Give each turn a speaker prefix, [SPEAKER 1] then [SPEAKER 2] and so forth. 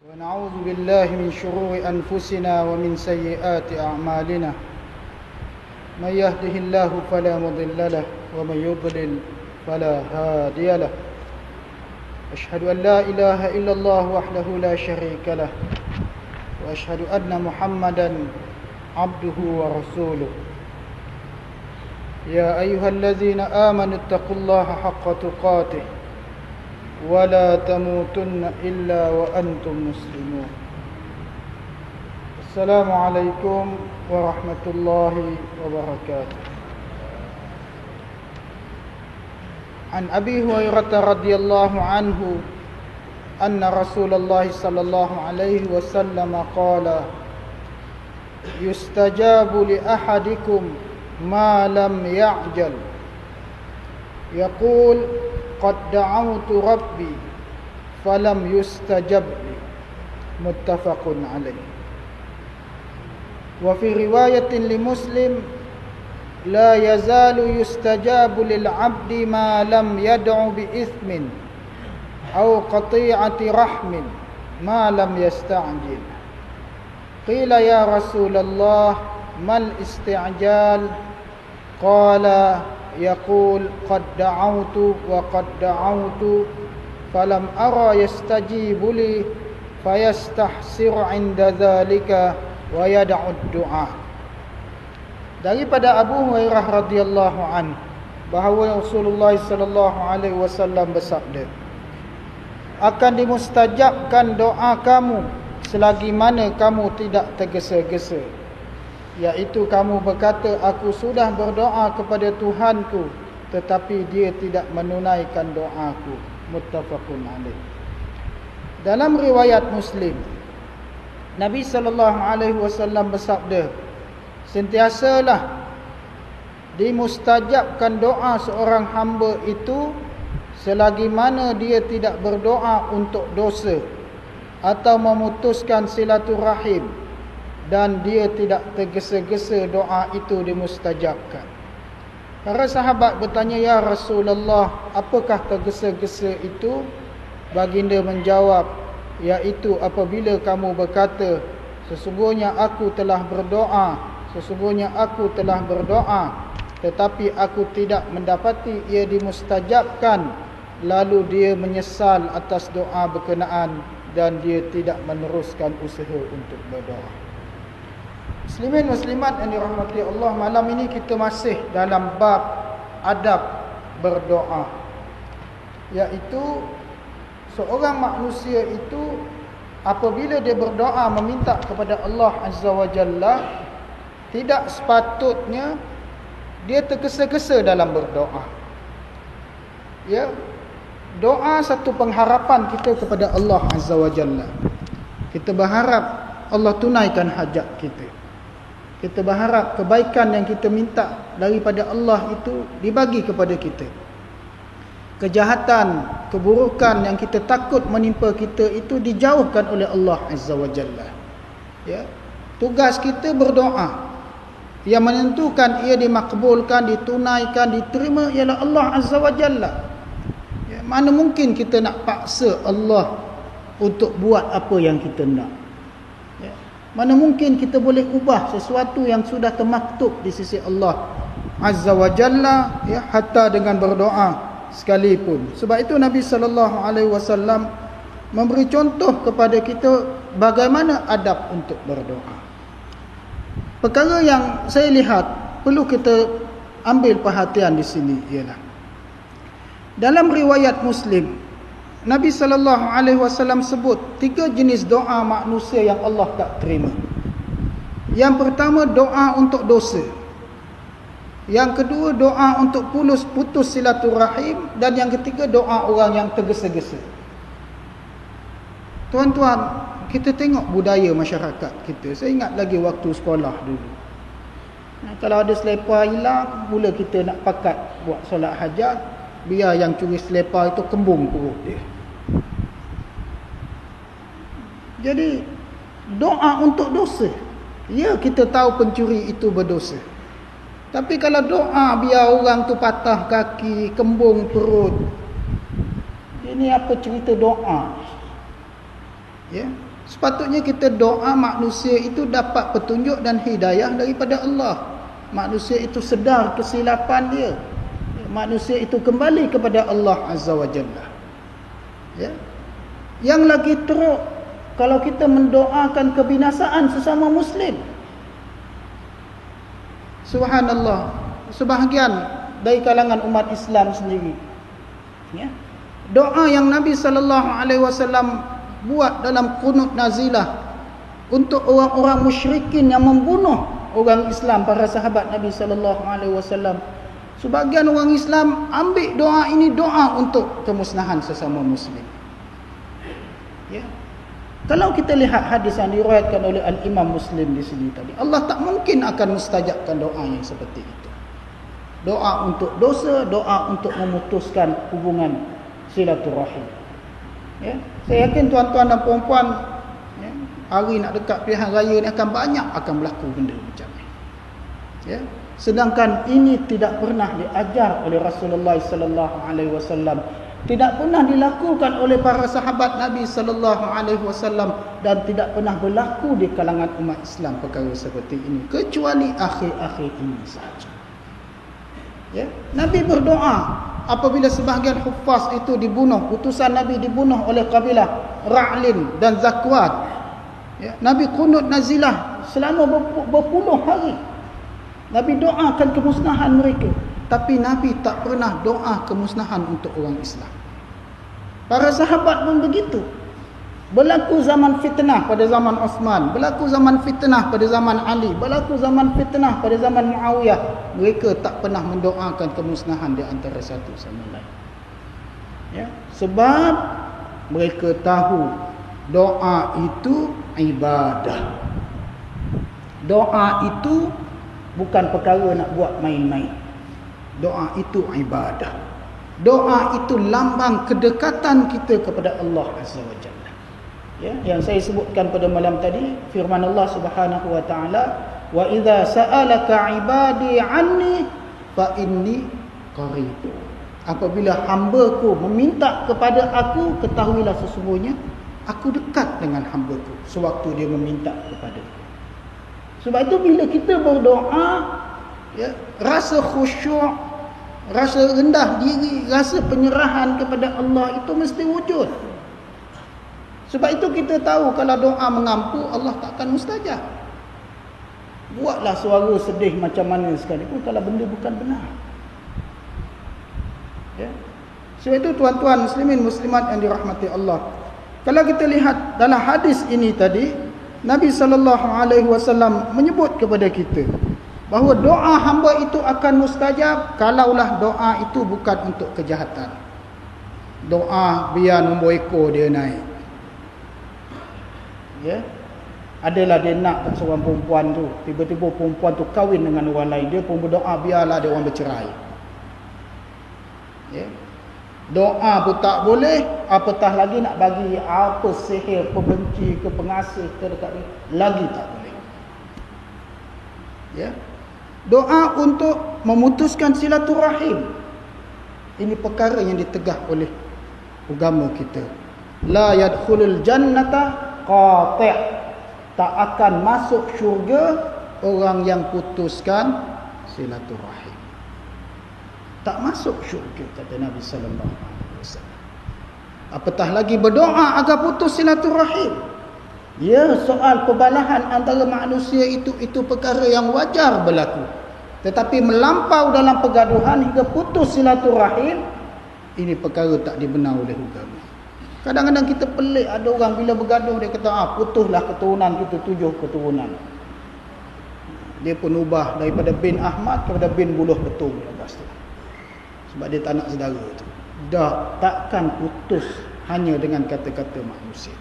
[SPEAKER 1] ونعوذ بالله من شرور أنفسنا ومن سيئات أعمالنا من يهده الله فلا مضل له ومن يضلل فلا هادي له أشهد أن لا إله إلا الله وحده لا شريك له وأشهد أن محمدا عبده ورسوله يا أيها الذين آمنوا اتقوا الله حق تقاته ولا تموتن إلا وأنتم مسلمون السلام عليكم ورحمة الله وبركاته عن أبي هريرة رضي الله عنه أن رسول الله صلى الله عليه وسلم قال يستجاب لأحدكم ما لم يعجل يقول قد دعوت ربي فلم يستجب لي متفق عليه وفي رواية لمسلم لا يزال يستجاب للعبد ما لم يدع بإثم أو قطيعة رحم ما لم يستعجل قيل يا رسول الله ما الاستعجال قال يقول قد دعوت وقد دعوت فلم أرى يستجيب لي فيستحسر عند ذلك ويدع الدعاء. Daripada Abu Hurairah radhiyallahu anhu bahawa Rasulullah sallallahu alaihi wasallam bersabda, akan dimustajabkan doa kamu selagi mana kamu tidak tergesa-gesa, iaitu kamu berkata, aku sudah berdoa kepada Tuhanku tetapi dia tidak menunaikan doaku. Muttafaqun alaih. Dalam riwayat Muslim, Nabi sallallahu alaihi wasallam bersabda, sentiasalah dimustajabkan doa seorang hamba itu selagi mana dia tidak berdoa untuk dosa atau memutuskan silaturahim, dan dia tidak tergesa-gesa doa itu dimustajabkan. Para sahabat bertanya, ya Rasulullah, apakah tergesa-gesa itu? Baginda menjawab, iaitu apabila kamu berkata, sesungguhnya aku telah berdoa, tetapi aku tidak mendapati ia dimustajabkan, lalu dia menyesal atas doa berkenaan dan dia tidak meneruskan usaha untuk berdoa. Muslimin muslimat yang dirahmati Allah, malam ini kita masih dalam bab adab berdoa, iaitu seorang manusia itu apabila dia berdoa meminta kepada Allah Azza wa Jalla, tidak sepatutnya dia tergesa-gesa dalam berdoa. Ya, doa satu pengharapan kita kepada Allah Azza wa Jalla. Kita berharap Allah tunaikan hajat kita. Kita berharap kebaikan yang kita minta daripada Allah itu dibagi kepada kita. Kejahatan, keburukan yang kita takut menimpa kita itu dijauhkan oleh Allah Azza wa Jalla. Ya. Tugas kita berdoa. Yang menentukan ia dimakbulkan, ditunaikan, diterima ialah Allah Azza wa Jalla. Ya. Mana mungkin kita nak paksa Allah untuk buat apa yang kita nak. Mana mungkin kita boleh ubah sesuatu yang sudah termaktub di sisi Allah Azza wa Jalla, ya, hatta dengan berdoa sekalipun. Sebab itu Nabi sallallahu alaihi wasallam memberi contoh kepada kita bagaimana adab untuk berdoa. Perkara yang saya lihat perlu kita ambil perhatian di sini ialah dalam riwayat Muslim, Nabi sallallahu alaihi wasallam sebut 3 jenis doa manusia yang Allah tak terima. Yang pertama, doa untuk dosa. Yang kedua, doa untuk putus silaturahim, dan yang ketiga, doa orang yang tergesa-gesa. Tuan-tuan, kita tengok budaya masyarakat kita. Saya ingat lagi waktu sekolah dulu. Kalau ada selipar hilang, mula kita nak pakat buat solat hajat, biar yang curi selipar itu kembung perut dia. Jadi doa untuk dosa. Ya, kita tahu pencuri itu berdosa. Tapi kalau doa biar orang tu patah kaki, kembung perut, ini apa cerita doa? Ya, sepatutnya kita doa manusia itu dapat petunjuk dan hidayah daripada Allah. Manusia itu sedar kesilapan dia. Manusia itu kembali kepada Allah Azza wa Jalla. Ya. Yang lagi teruk, kalau kita mendoakan kebinasaan sesama muslim. Subhanallah, sebahagian dari kalangan umat Islam sendiri, ya, doa yang Nabi SAW buat dalam qunut nazilah untuk orang-orang musyrikin yang membunuh orang Islam, para sahabat Nabi SAW. Sebahagian orang Islam ambil doa ini doa untuk kemusnahan sesama muslim. Ya. Kalau kita lihat hadis yang diriwayatkan oleh Al-Imam Muslim di sini tadi, Allah tak mungkin akan mustajabkan doa yang seperti itu. Doa untuk dosa, doa untuk memutuskan hubungan silaturahim. Ya, saya yakin tuan-tuan dan puan-puan, ya, hari nak dekat pilihan raya ni akan banyak berlaku benda macam ni. Ya, sedangkan ini tidak pernah diajar oleh Rasulullah sallallahu alaihi wasallam. Tidak pernah dilakukan oleh para sahabat Nabi sallallahu alaihi wasallam dan tidak pernah berlaku di kalangan umat Islam perkara seperti ini kecuali akhir-akhir ini sahaja. Ya, Nabi berdoa apabila sebahagian huffaz itu dibunuh, utusan Nabi dibunuh oleh kabilah Ra'lin dan Zakwat. Ya, Nabi qunut nazilah selama berpuluh hari. Nabi doakan kemusnahan mereka. Tapi Nabi tak pernah doa kemusnahan untuk orang Islam. Para sahabat pun begitu. Berlaku zaman fitnah pada zaman Osman, berlaku zaman fitnah pada zaman Ali, berlaku zaman fitnah pada zaman Muawiyah. Mereka tak pernah mendoakan kemusnahan di antara satu sama lain. Ya, sebab mereka tahu doa itu ibadah. Doa itu bukan perkara nak buat main-main. Doa itu ibadah. Doa itu lambang kedekatan kita kepada Allah Azza wa Jalla. Ya, yang saya sebutkan pada malam tadi, firman Allah Subhanahu wa taala, "Wa idza sa'alaka 'ibadi 'anni fa inni qarib." Apabila hamba-Ku meminta kepada aku, ketahuilah sesungguhnya aku dekat dengan hamba-Ku sewaktu dia meminta kepada-Ku. Sebab itu bila kita berdoa, ya, rasa khusyuk, rasa rendah diri, rasa penyerahan kepada Allah itu mesti wujud. Sebab itu kita tahu kalau doa mengampu, Allah takkan mustajab. Buatlah suara sedih macam mana sekalipun kalau benda bukan benar. Ya. Sebab itu tuan-tuan muslimin muslimat yang dirahmati Allah, kalau kita lihat dalam hadis ini tadi, Nabi SAW menyebut kepada kita bahawa doa hamba itu akan mustajab kalaulah doa itu bukan untuk kejahatan. Doa biar nombor ekor dia naik. Ya. Adalah dia nak tak seorang perempuan tu, tiba-tiba perempuan tu kahwin dengan orang lain, dia pun berdoa biarlah dia orang bercerai. Ya. Doa pun tak boleh, apatah lagi nak bagi apa sihir, pembenci ke pengasih ke dekat dia, lagi tak boleh. Ya. Doa untuk memutuskan silaturahim, ini perkara yang ditegah oleh agama kita. La yadkhulul jannata qati', tak akan masuk syurga orang yang putuskan silaturahim. Tak masuk syurga, kata Nabi sallallahu alaihi wasallam. Apatah lagi berdoa agar putus silaturahim. Ya, soal perbalahan antara manusia itu perkara yang wajar berlaku. Tetapi melampau dalam pergaduhan hingga putus silaturahim, ini perkara tak dibenar oleh agama. Kadang-kadang kita pelik, ada orang bila bergaduh dia kata, putuslah keturunan kita 7 keturunan. Dia pun ubah daripada bin Ahmad kepada bin Buluh Betul lepas tu. Sebab dia tak nak saudara tu. Dah takkan putus hanya dengan kata-kata manusia.